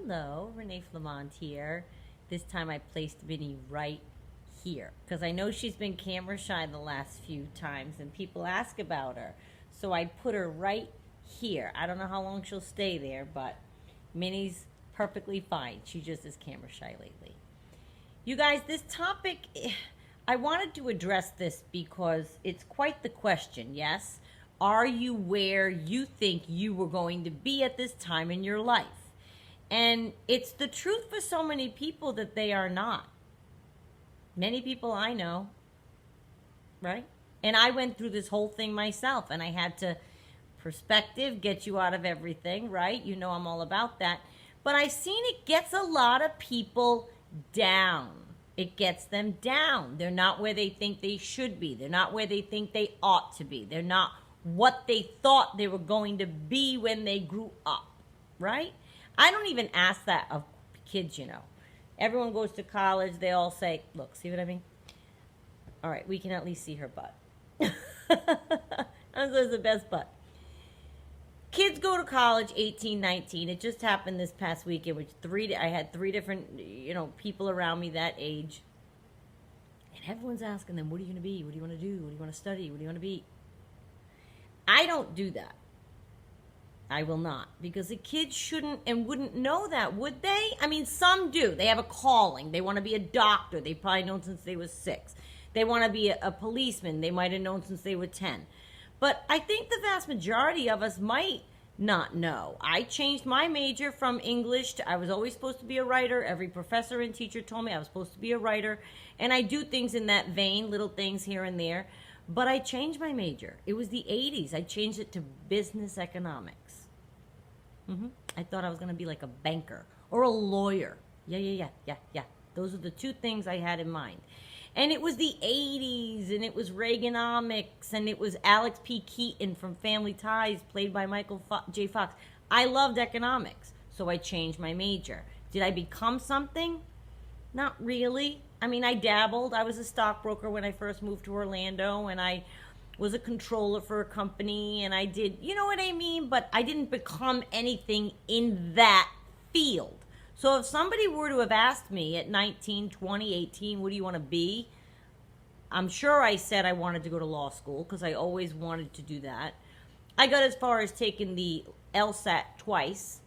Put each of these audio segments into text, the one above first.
Hello, Renee Flamont here. This time I placed Vinny right here because I know she's been camera shy the last few times and people ask about her. So I put her right here. I don't know how long she'll stay there, but Minnie's perfectly fine. She just is camera shy lately. You guys, this topic, I wanted to address this because it's quite the question, yes? Are you where you think you were going to be at this time in your life? And it's the truth for so many people that they are not. Many people I know, right? And I went through this whole thing myself, and I had to perspective, get you out of everything, right? You know I'm all about that. But I've seen it gets a lot of people down. It gets them down. They're not where they think they should be. They're not where they think they ought to be. They're not what they thought they were going to be when they grew up, right? I don't even ask that of kids, you know. Everyone goes to college. They all say, look, see what I mean? All right, we can at least see her butt. That's the best butt. Kids go to college 18, 19. It just happened this past weekend, which I had three different, people around me that age. And everyone's asking them, what are you going to be? What do you want to do? What do you want to study? What do you want to be? I don't do that. I will not. Because the kids shouldn't and wouldn't know that, would they? I mean, some do. They have a calling. They want to be a doctor. They've probably known since they were 6. They want to be a policeman. They might have known since they were 10. But I think the vast majority of us might not know. I changed my major from English to, I was always supposed to be a writer. Every professor and teacher told me I was supposed to be a writer. And I do things in that vein, little things here and there. But I changed my major. It was the 80s. I changed it to business economics. I thought I was going to be like a banker or a lawyer. Yeah. Those are the two things I had in mind. And it was the 80s, and it was Reaganomics, and it was Alex P. Keaton from Family Ties, played by Michael J. Fox. I loved economics, so I changed my major. Did I become something? Not really. I mean, I dabbled. I was a stockbroker when I first moved to Orlando, and I was a controller for a company, and I did, you know what I mean? But I didn't become anything in that field. So if somebody were to have asked me at 19, 20, 18, what do you want to be? I'm sure I said I wanted to go to law school because I always wanted to do that. I got as far as taking the LSAT twice,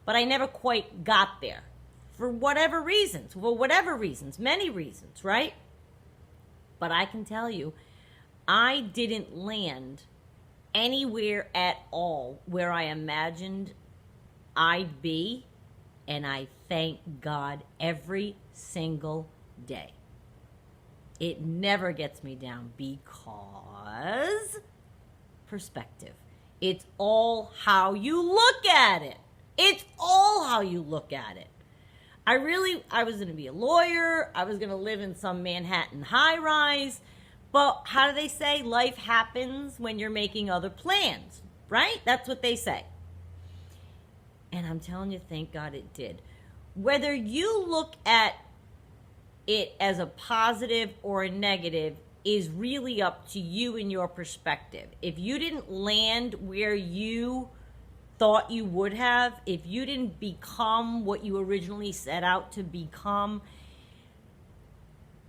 but I never quite got there. For whatever reasons, many reasons, right? But I can tell you, I didn't land anywhere at all where I imagined I'd be, and I thank God every single day. It never gets me down because perspective. It's all how you look at it. It's all how you look at it. I was going to be a lawyer. I was going to live in some Manhattan high-rise. But how do they say? Life happens when you're making other plans, right? That's what they say. And I'm telling you, thank God it did. Whether you look at it as a positive or a negative is really up to you and your perspective. If you didn't land where you thought you would have, if you didn't become what you originally set out to become,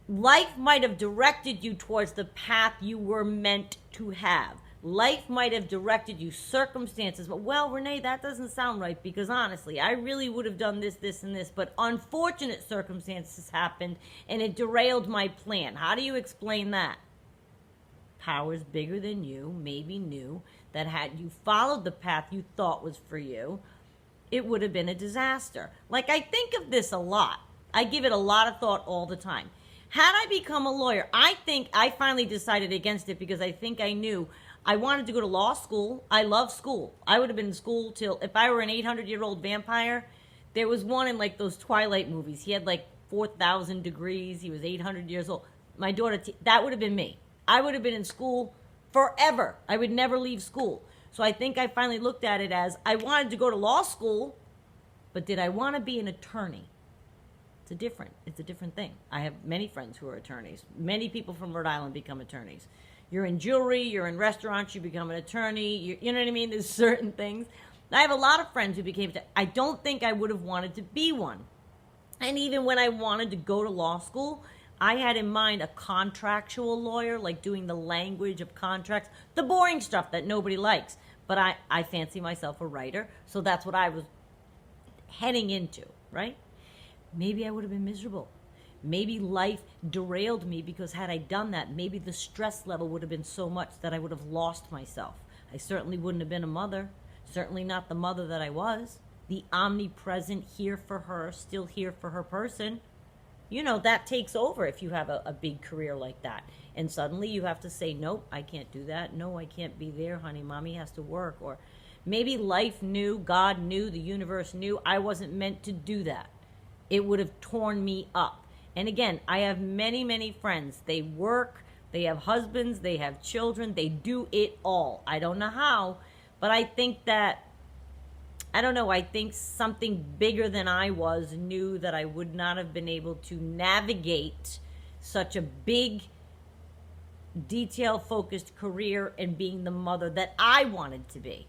life might have directed you towards the path you were meant to have. Life might have directed you, circumstances, but well, Renee, that doesn't sound right because honestly, I really would have done this, this, and this, but unfortunate circumstances happened and it derailed my plan. How do you explain that? Powers bigger than you maybe knew that had you followed the path you thought was for you, it would have been a disaster. Like, I think of this a lot. I give it a lot of thought all the time. Had I become a lawyer, I think I finally decided against it because I think I knew I wanted to go to law school. I love school. I would have been in school till, if I were an 800-year-old vampire, there was one in like those Twilight movies. He had like 4,000 degrees. He was 800 years old. My daughter, that would have been me. I would have been in school forever. I would never leave school. So I think I finally looked at it as I wanted to go to law school, but did I want to be an attorney? It's a different thing. I have many friends who are attorneys. Many people from Rhode Island become attorneys. You're in jewelry, you're in restaurants, you become an attorney. You know what I mean? There's certain things. I have a lot of friends who became, I don't think I would have wanted to be one. And even when I wanted to go to law school, I had in mind a contractual lawyer, like doing the language of contracts, the boring stuff that nobody likes. But I fancy myself a writer, so that's what I was heading into, right? Maybe I would have been miserable. Maybe life derailed me because had I done that, maybe the stress level would have been so much that I would have lost myself. I certainly wouldn't have been a mother, certainly not the mother that I was. The omnipresent, here for her, still here for her person. You know, that takes over if you have a big career like that. And suddenly you have to say, nope, I can't do that. No, I can't be there, honey. Mommy has to work. Or maybe life knew, God knew, the universe knew I wasn't meant to do that. It would have torn me up. And again, I have many, many friends. They work, they have husbands, they have children, they do it all. I don't know how, but I think that, I don't know, I think something bigger than I was knew that I would not have been able to navigate such a big, detail-focused career and being the mother that I wanted to be.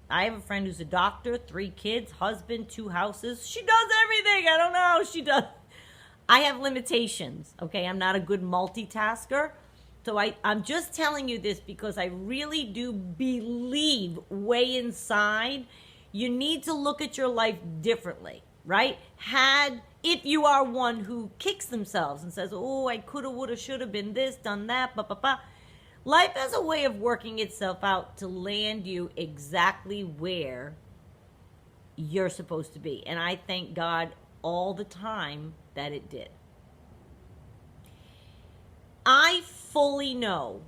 I have a friend who's a doctor, 3 kids, husband, 2 houses. She does everything. I don't know how she does. I have limitations, okay? I'm not a good multitasker. So I'm just telling you this because I really do believe way inside you need to look at your life differently, right? If you are one who kicks themselves and says, oh, I coulda, woulda, shoulda been this, done that, life has a way of working itself out to land you exactly where you're supposed to be. And I thank God all the time that it did. I fully know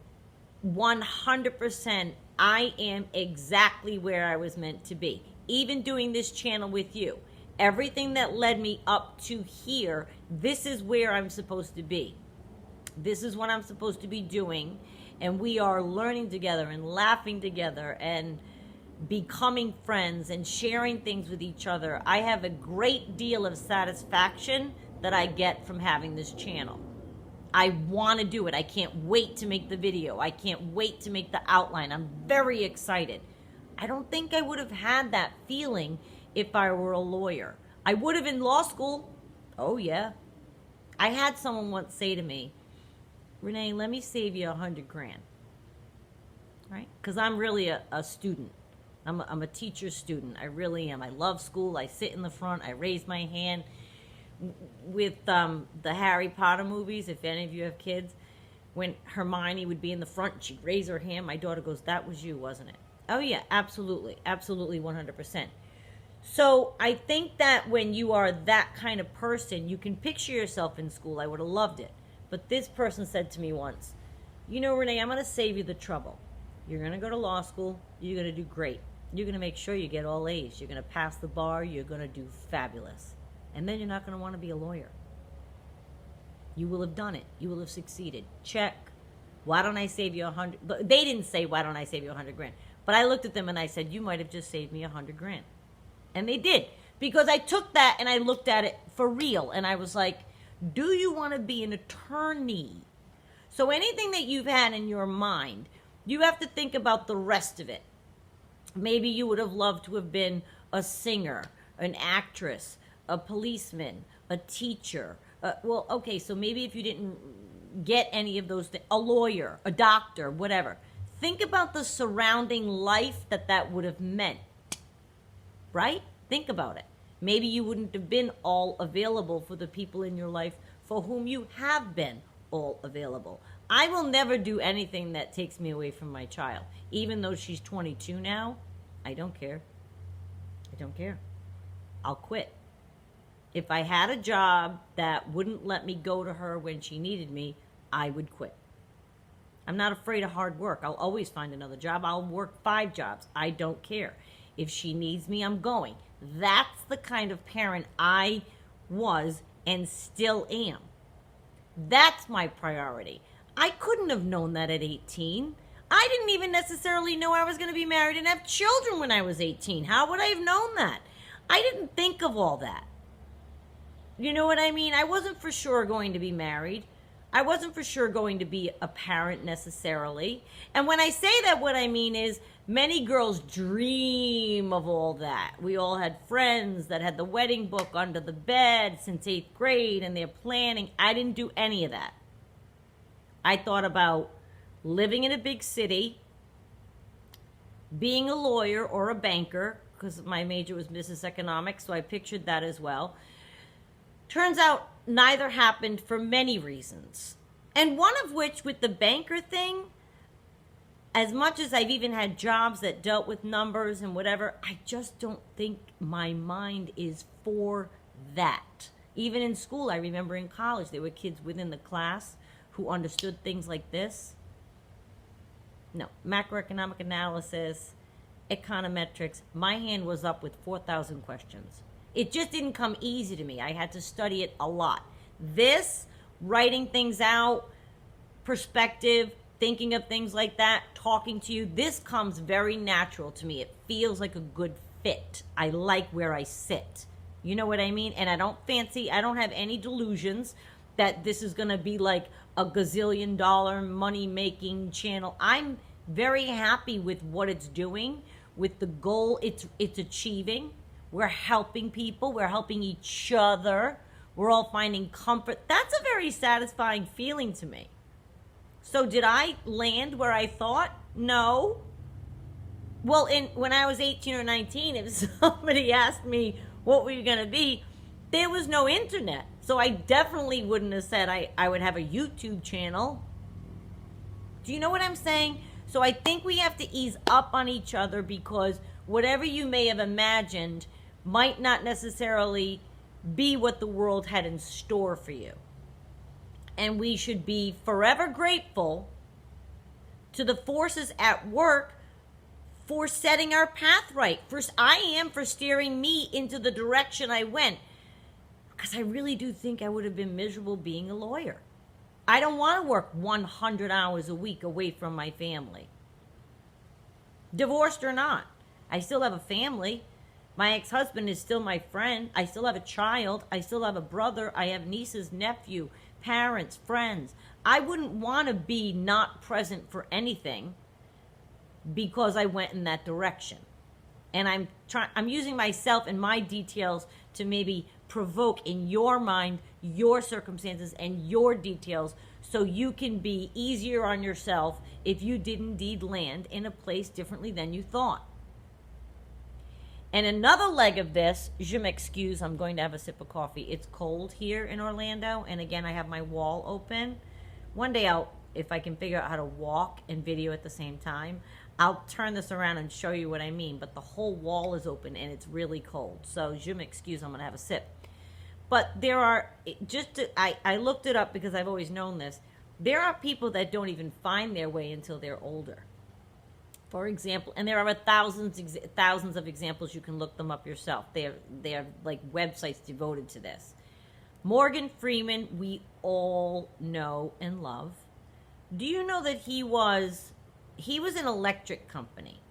100% I am exactly where I was meant to be. Even doing this channel with you, everything that led me up to here, this is where I'm supposed to be. This is what I'm supposed to be doing. And we are learning together and laughing together and becoming friends and sharing things with each other. I have a great deal of satisfaction that I get from having this channel. I want to do it. I can't wait to make the video. I can't wait to make the outline. I'm very excited. I don't think I would have had that feeling if I were a lawyer. I would have in law school. Oh, yeah. I had someone once say to me, Renee, let me save you $100,000. Right? Because I'm really a student. I'm a teacher student. I really am. I love school. I sit in the front. I raise my hand. With the Harry Potter movies, if any of you have kids, when Hermione would be in the front, she'd raise her hand. My daughter goes, that was you, wasn't it? Oh, yeah, absolutely. Absolutely, 100%. So I think that when you are that kind of person, you can picture yourself in school. I would have loved it. But this person said to me once, you know, Renee, I'm going to save you the trouble. You're going to go to law school. You're going to do great. You're going to make sure you get all A's. You're going to pass the bar. You're going to do fabulous. And then you're not going to want to be a lawyer. You will have done it. You will have succeeded. Check. Why don't I save you $100,000? They didn't say, why don't I save you $100,000? But I looked at them and I said, you might have just saved me $100,000. And they did. Because I took that and I looked at it for real. And I was like, do you want to be an attorney? So anything that you've had in your mind, you have to think about the rest of it. Maybe you would have loved to have been a singer, an actress, a policeman, a teacher. Well, okay, so maybe if you didn't get any of those things, a lawyer, a doctor, whatever. Think about the surrounding life that would have meant, right? Think about it. Maybe you wouldn't have been all available for the people in your life for whom you have been all available. I will never do anything that takes me away from my child. Even though she's 22 now, I don't care. I don't care. I'll quit. If I had a job that wouldn't let me go to her when she needed me, I would quit. I'm not afraid of hard work. I'll always find another job. I'll work 5 jobs. I don't care. If she needs me, I'm going. That's the kind of parent I was and still am. That's my priority. I couldn't have known that at 18. I didn't even necessarily know I was going to be married and have children when I was 18. How would I have known that? I didn't think of all that. You know what I mean? I wasn't for sure going to be married. I wasn't for sure going to be a parent necessarily. And when I say that, what I mean is many girls dream of all that. We all had friends that had the wedding book under the bed since 8th grade and they're planning. I didn't do any of that. I thought about living in a big city, being a lawyer or a banker, because my major was business economics, so I pictured that as well. Turns out neither happened for many reasons. And one of which, with the banker thing, as much as I've even had jobs that dealt with numbers and whatever, I just don't think my mind is for that. Even in school, I remember in college, there were kids within the class who understood things like this. No, macroeconomic analysis, econometrics, my hand was up with 4,000 questions. It just didn't come easy to me. I had to study it a lot. This, writing things out, perspective, thinking of things like that, talking to you, this comes very natural to me. It feels like a good fit. I like where I sit. You know what I mean? And I don't have any delusions that this is going to be like a gazillion dollar money making channel. I'm very happy with what it's doing, with the goal it's achieving. We're helping people. We're helping each other. We're all finding comfort. That's a very satisfying feeling to me. So did I land where I thought? No. Well, when I was 18 or 19, if somebody asked me what were you going to be, there was no internet. So I definitely wouldn't have said I would have a YouTube channel. Do you know what I'm saying? So I think we have to ease up on each other, because whatever you may have imagined might not necessarily be what the world had in store for you. And we should be forever grateful to the forces at work for setting our path right. First, I am for steering me into the direction I went, because I really do think I would have been miserable being a lawyer. I don't want to work 100 hours a week away from my family. Divorced or not, I still have a family. My ex-husband is still my friend. I still have a child. I still have a brother. I have nieces, nephew, parents, friends. I wouldn't want to be not present for anything because I went in that direction. And I'm using myself and my details to maybe provoke in your mind your circumstances and your details, so you can be easier on yourself if you did indeed land in a place differently than you thought. And another leg of this, je m'excuse, I'm going to have a sip of coffee. It's cold here in Orlando, and again, I have my wall open. One day if I can figure out how to walk and video at the same time, I'll turn this around and show you what I mean. But the whole wall is open and it's really cold. So je m'excuse, I'm going to have a sip. But there are, I looked it up because I've always known this. There are people that don't even find their way until they're older. For example, and there are thousands of examples. You can look them up yourself. They're like websites devoted to this. Morgan Freeman, we all know and love. Do you know that he was in Electric Company?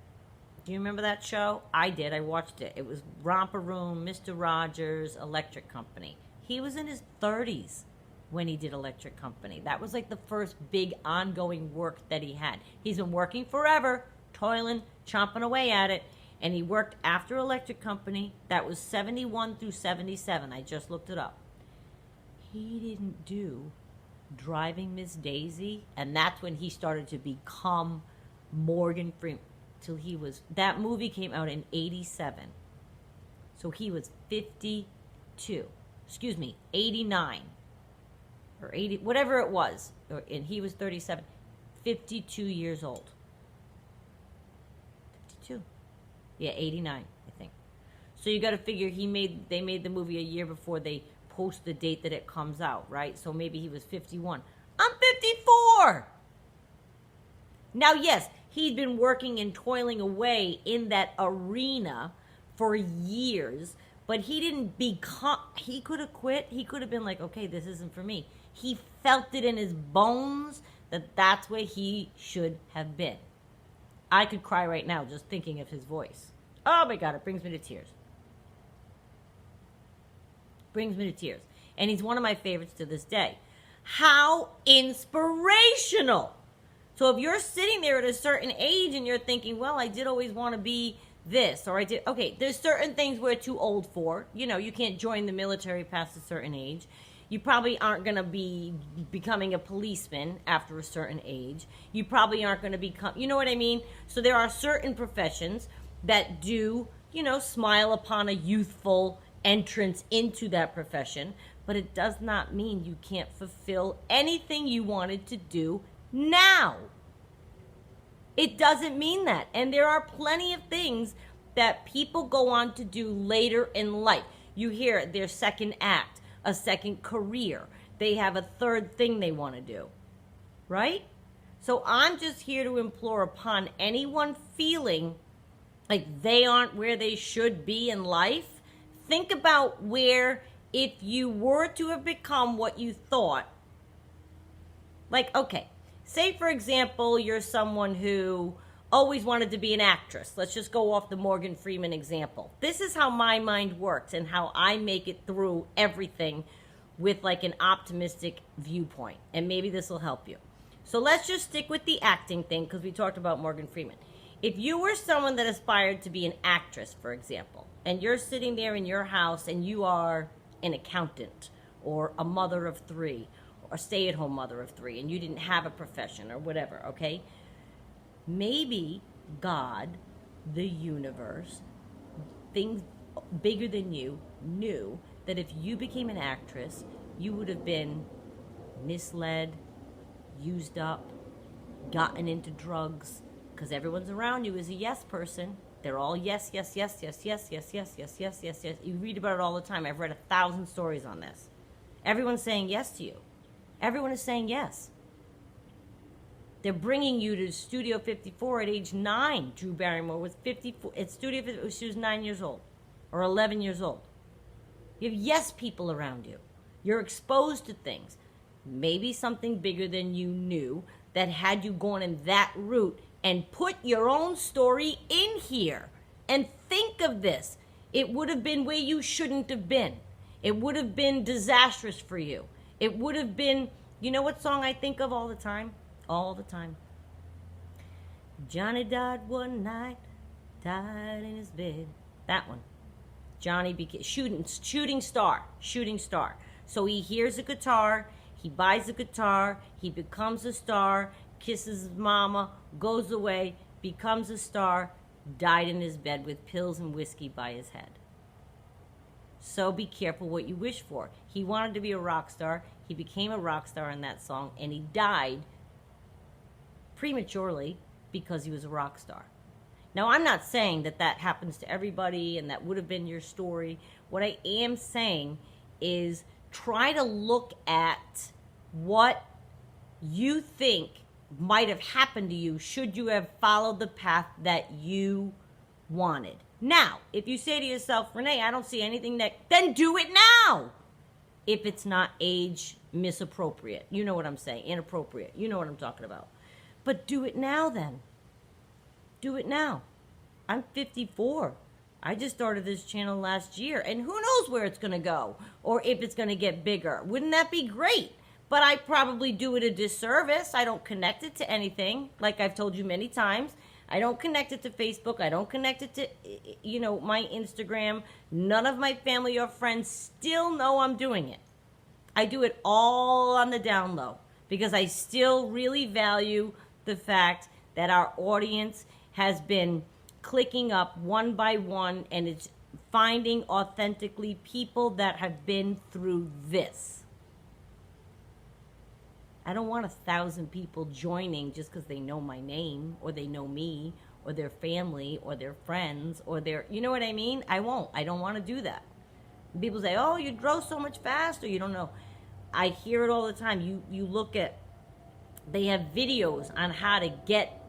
Do you remember that show? I did. I watched it. It was Romper Room, Mr. Rogers, Electric Company. He was in his 30s when he did Electric Company. That was like the first big ongoing work that he had. He's been working forever, toiling, chomping away at it, and he worked after Electric Company. That was 71 through 77. I just looked it up. He didn't do Driving Miss Daisy, and that's when he started to become Morgan Freeman. That movie came out in 87. So he was 52. 89. Or 80, whatever it was. And he was 37. 52 years old. 52. Yeah, 89, I think. So you got to figure they made the movie a year before they post the date that it comes out, right? So maybe he was 51. I'm 54! Now, yes, he'd been working and toiling away in that arena for years, but he didn't he could have quit. He could have been like, okay, this isn't for me. He felt it in his bones that that's where he should have been. I could cry right now just thinking of his voice. Oh my God, it brings me to tears. Brings me to tears. And he's one of my favorites to this day. How inspirational. So if you're sitting there at a certain age and you're thinking, well, I did always want to be this, or I did, okay, there's certain things we're too old for. You know, you can't join the military past a certain age. You probably aren't going to be becoming a policeman after a certain age. You probably aren't going to become, you know what I mean? So there are certain professions that do, you know, smile upon a youthful entrance into that profession, but it does not mean you can't fulfill anything you wanted to do now. It doesn't mean that. And there are plenty of things that people go on to do later in life. You hear their second act, a second career. They have a third thing they want to do, right? So I'm just here to implore upon anyone feeling like they aren't where they should be in life. Think about where, if you were to have become what you thought, like, okay, say, for example, you're someone who always wanted to be an actress. Let's just go off the Morgan Freeman example. This is how my mind works and how I make it through everything with like an optimistic viewpoint. And maybe this will help you. So let's just stick with the acting thing because we talked about Morgan Freeman. If you were someone that aspired to be an actress, for example, and you're sitting there in your house and you are an accountant or a mother of three, or stay-at-home mother of three, and you didn't have a profession or whatever, okay? Maybe God, the universe, things bigger than you, knew that if you became an actress, you would have been misled, used up, gotten into drugs, because everyone's around you is a yes person. They're all yes, yes, yes, yes, yes, yes, yes, yes, yes, yes, yes. You read about it all the time. I've read 1,000 stories on this. Everyone's saying yes to you. Everyone is saying yes. They're bringing you to Studio 54 at age 9. Drew Barrymore was 54. At Studio 54, she was 9 years old or 11 years old. You have yes people around you. You're exposed to things. Maybe something bigger than you knew that had you gone in that route and put your own story in here. And think of this. It would have been where you shouldn't have been. It would have been disastrous for you. It would have been, you know what song I think of all the time? All the time. Johnny died one night, died in his bed. That one. Johnny became shooting star. So he hears a guitar, he buys a guitar, he becomes a star, kisses his mama, goes away, becomes a star, died in his bed with pills and whiskey by his head. So be careful what you wish for. He wanted to be a rock star. He became a rock star in that song, and he died prematurely because he was a rock star. Now, I'm not saying that that happens to everybody and that would have been your story. What I am saying is try to look at what you think might have happened to you should you have followed the path that you wanted. Now, if you say to yourself, Renee, I don't see anything then do it now. If it's not age misappropriate. You know what I'm saying. Inappropriate. You know what I'm talking about. But do it now then. Do it now. I'm 54. I just started this channel last year. And who knows where it's going to go. Or if it's going to get bigger. Wouldn't that be great? But I probably do it a disservice. I don't connect it to anything. Like I've told you many times. I don't connect it to Facebook. I don't connect it to, my Instagram. None of my family or friends still know I'm doing it. I do it all on the down low because I still really value the fact that our audience has been clicking up one by one and it's finding authentically people that have been through this. I don't want 1,000 people joining just because they know my name or they know me or their family or their friends or their, you know what I mean? I won't. I don't want to do that. People say, oh, you grow so much faster. You don't know. I hear it all the time. You look at, they have videos on how to get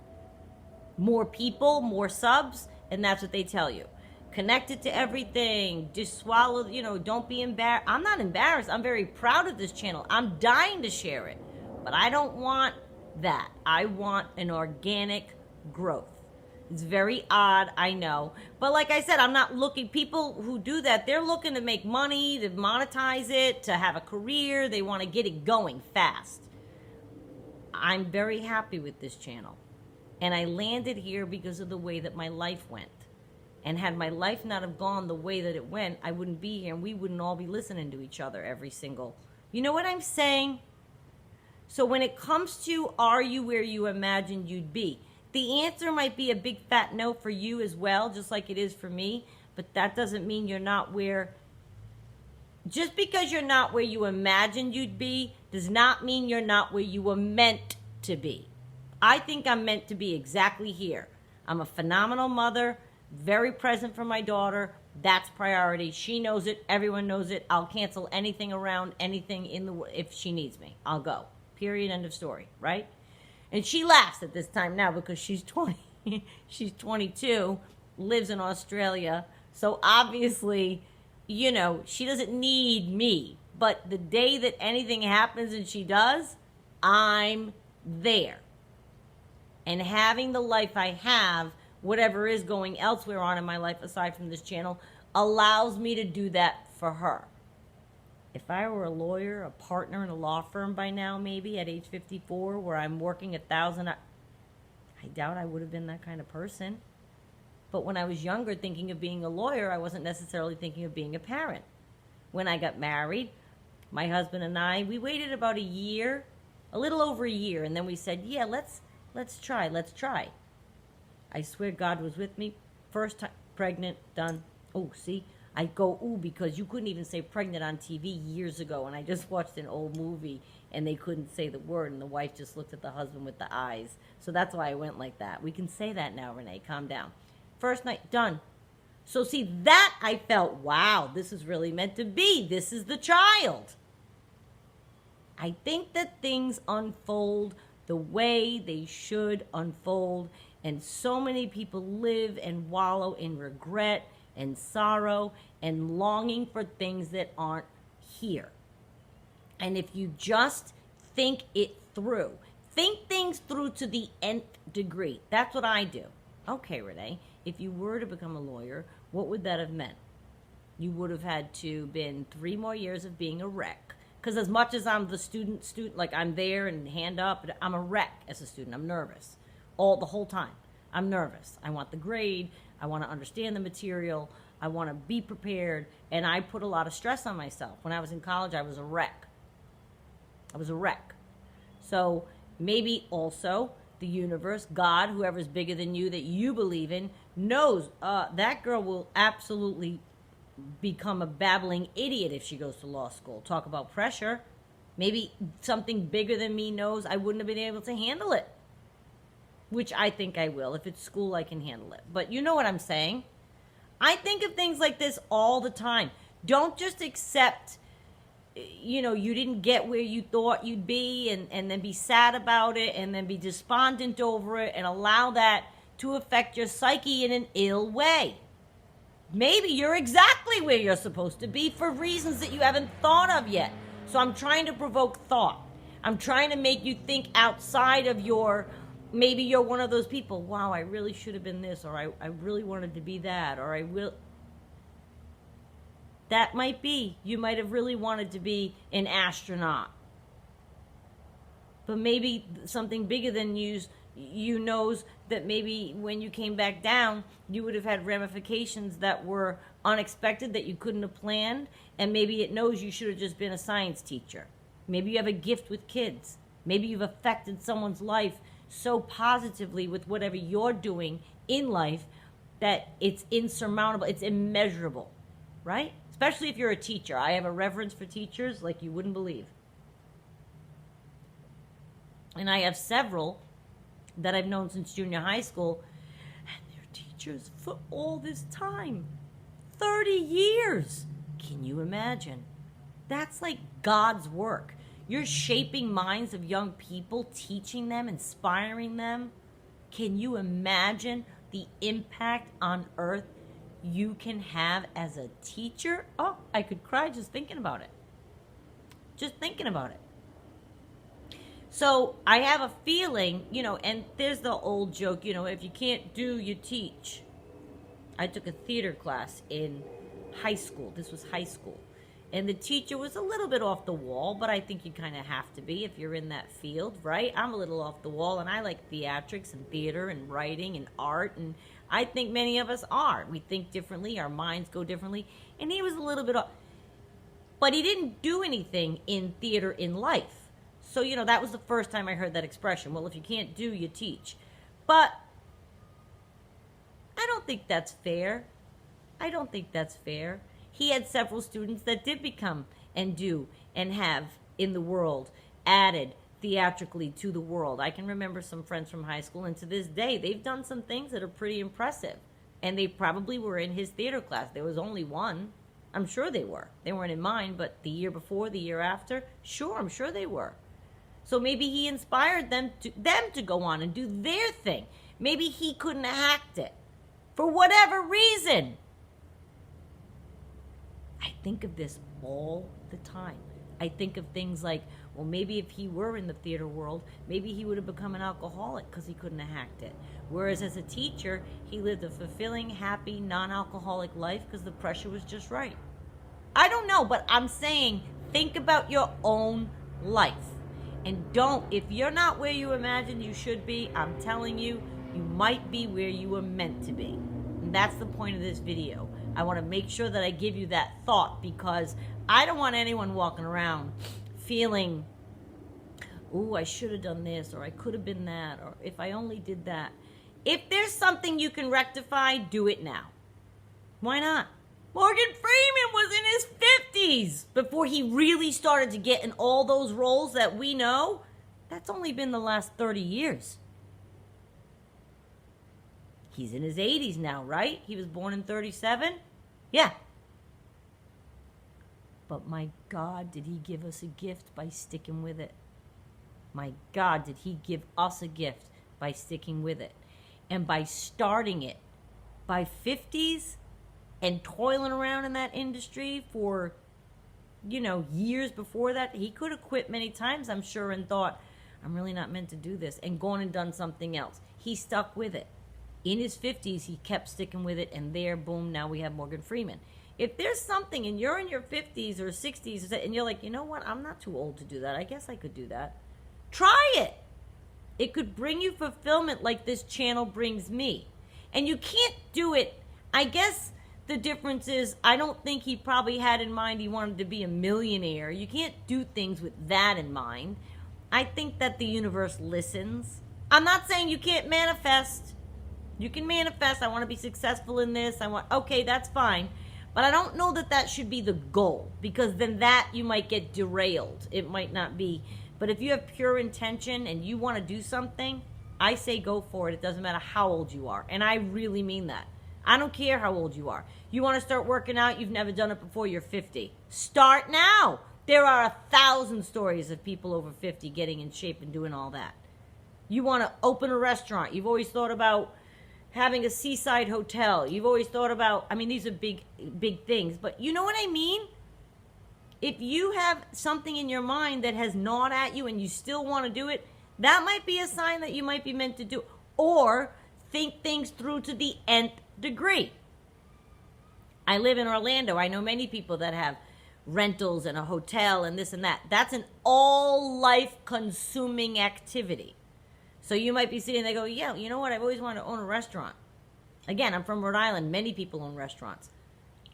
more people, more subs, and that's what they tell you. Connect it to everything. Just swallow, don't be embarrassed. I'm not embarrassed. I'm very proud of this channel. I'm dying to share it. But I don't want that. I want an organic growth. It's very odd, I know. But like I said, I'm not looking, people who do that, they're looking to make money, to monetize it, to have a career. They want to get it going fast. I'm very happy with this channel. And I landed here because of the way that my life went. And had my life not have gone the way that it went, I wouldn't be here and we wouldn't all be listening to each other every single. You know what I'm saying? So when it comes to, are you where you imagined you'd be? The answer might be a big fat no for you as well, just like it is for me. But that doesn't mean you're not where, just because you're not where you imagined you'd be, does not mean you're not where you were meant to be. I think I'm meant to be exactly here. I'm a phenomenal mother, very present for my daughter. That's priority. She knows it. Everyone knows it. I'll cancel anything around anything if she needs me. I'll go. Period. End of story. Right? And she laughs at this time now because she's 20. She's 22, lives in Australia. So obviously, you know, she doesn't need me. But the day that anything happens and she does, I'm there. And having the life I have, whatever is going elsewhere on in my life aside from this channel, allows me to do that for her. If I were a lawyer, a partner in a law firm by now, maybe at age 54, where I'm working 1,000, I doubt I would have been that kind of person. But when I was younger, thinking of being a lawyer, I wasn't necessarily thinking of being a parent. When I got married, my husband and I, we waited about a year, a little over a year, and then we said, yeah, let's try. I swear God was with me. First time, pregnant, done. Oh, see? I go, ooh, because you couldn't even say pregnant on TV years ago, and I just watched an old movie, and they couldn't say the word, and the wife just looked at the husband with the eyes. So that's why I went like that. We can say that now, Renee. Calm down. First night, done. So see, that I felt, wow, this is really meant to be. This is the child. I think that things unfold the way they should unfold, and so many people live and wallow in regret and sorrow and longing for things that aren't here. And if you just think it through, think things through to the nth degree. That's what I do. Okay, Renee, if you were to become a lawyer, what would that have meant? You would have had to been 3 more years of being a wreck. Because as much as I'm the student, like I'm there and hand up, I'm a wreck as a student. I'm nervous the whole time. I'm nervous. I want the grade. I want to understand the material. I want to be prepared. And I put a lot of stress on myself. When I was in college, I was a wreck. I was a wreck. So maybe also the universe, God, whoever's bigger than you that you believe in, knows that girl will absolutely become a babbling idiot if she goes to law school. Talk about pressure. Maybe something bigger than me knows I wouldn't have been able to handle it. Which I think I will. If it's school, I can handle it. But you know what I'm saying? I think of things like this all the time. Don't just accept, you know, you didn't get where you thought you'd be and then be sad about it and then be despondent over it and allow that to affect your psyche in an ill way. Maybe you're exactly where you're supposed to be for reasons that you haven't thought of yet. So I'm trying to provoke thought. I'm trying to make you think outside of your, maybe you're one of those people, wow, I really should have been this, or I really wanted to be that, or I will. That might be. You might have really wanted to be an astronaut. But maybe something bigger than you knows that maybe when you came back down, you would have had ramifications that were unexpected that you couldn't have planned. And maybe it knows you should have just been a science teacher. Maybe you have a gift with kids. Maybe you've affected someone's life so positively with whatever you're doing in life that it's insurmountable, it's immeasurable, right? Especially if you're a teacher. I have a reverence for teachers like you wouldn't believe. And I have several that I've known since junior high school, and they're teachers for all this time. 30 years. Can you imagine? That's like God's work. You're shaping minds of young people, teaching them, inspiring them. Can you imagine the impact on earth you can have as a teacher? Oh, I could cry just thinking about it. Just thinking about it. So I have a feeling, and there's the old joke, if you can't do, you teach. I took a theater class in high school. This was high school. And the teacher was a little bit off the wall, but I think you kind of have to be if you're in that field, right? I'm a little off the wall, and I like theatrics and theater and writing and art, and I think many of us are. We think differently, our minds go differently, and he was a little bit off. But he didn't do anything in theater in life. So, that was the first time I heard that expression. Well, if you can't do, you teach. But I don't think that's fair. I don't think that's fair. He had several students that did become and do and have in the world added theatrically to the world. I can remember some friends from high school, and to this day, they've done some things that are pretty impressive. And they probably were in his theater class. There was only one. I'm sure they were. They weren't in mine, but the year before, the year after, sure, I'm sure they were. So maybe he inspired them to go on and do their thing. Maybe he couldn't have hacked it for whatever reason. I think of this all the time. I think of things like, well, maybe if he were in the theater world, maybe he would have become an alcoholic because he couldn't have hacked it. Whereas as a teacher, he lived a fulfilling, happy, non-alcoholic life because the pressure was just right. I don't know, but I'm saying think about your own life. And if you're not where you imagine you should be, I'm telling you, you might be where you were meant to be. And that's the point of this video. I want to make sure that I give you that thought because I don't want anyone walking around feeling, ooh, I should have done this, or I could have been that, or if I only did that. If there's something you can rectify, do it now. Why not? Morgan Freeman was in his 50s before he really started to get in all those roles that we know. That's only been the last 30 years. He's in his 80s now, right? He was born in 37? Yeah. But my God, did he give us a gift by sticking with it? My God, did he give us a gift by sticking with it? And by starting it by 50s and toiling around in that industry for, years before that. He could have quit many times, I'm sure, and thought, I'm really not meant to do this, and gone and done something else. He stuck with it. In his 50s, he kept sticking with it, and there, boom, now we have Morgan Freeman. If there's something, and you're in your 50s or 60s, and you're like, you know what, I'm not too old to do that. I guess I could do that. Try it. It could bring you fulfillment like this channel brings me. And you can't do it. I guess the difference is I don't think he probably had in mind he wanted to be a millionaire. You can't do things with that in mind. I think that the universe listens. I'm not saying you can't manifest. You can manifest. I want to be successful in this. Okay, that's fine. But I don't know that that should be the goal, because then that you might get derailed. It might not be. But if you have pure intention and you want to do something, I say go for it. It doesn't matter how old you are. And I really mean that. I don't care how old you are. You want to start working out, you've never done it before, you're 50. Start now. There are 1,000 stories of people over 50 getting in shape and doing all that. You want to open a restaurant. You've always thought about having a seaside hotel. You've always thought about, these are big things, but you know what I mean? If you have something in your mind that has gnawed at you and you still want to do it, that might be a sign that you might be meant to do. Or think things through to the nth degree. I live in Orlando. I know many people that have rentals and a hotel and this and that. That's an all life consuming activity. So you might be sitting there and go, yeah, you know what? I've always wanted to own a restaurant. Again, I'm from Rhode Island. Many people own restaurants.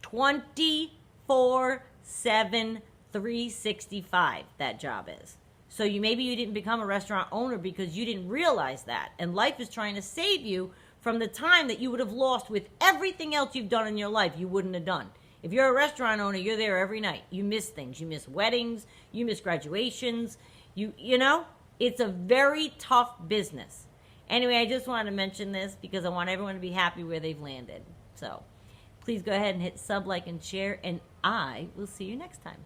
24/7, 365, that job is. So maybe you didn't become a restaurant owner because you didn't realize that. And life is trying to save you from the time that you would have lost with everything else you've done in your life you wouldn't have done. If you're a restaurant owner, you're there every night. You miss things. You miss weddings. You miss graduations. You know, it's a very tough business. Anyway, I just wanted to mention this because I want everyone to be happy where they've landed. So please go ahead and hit sub, like, and share, and I will see you next time.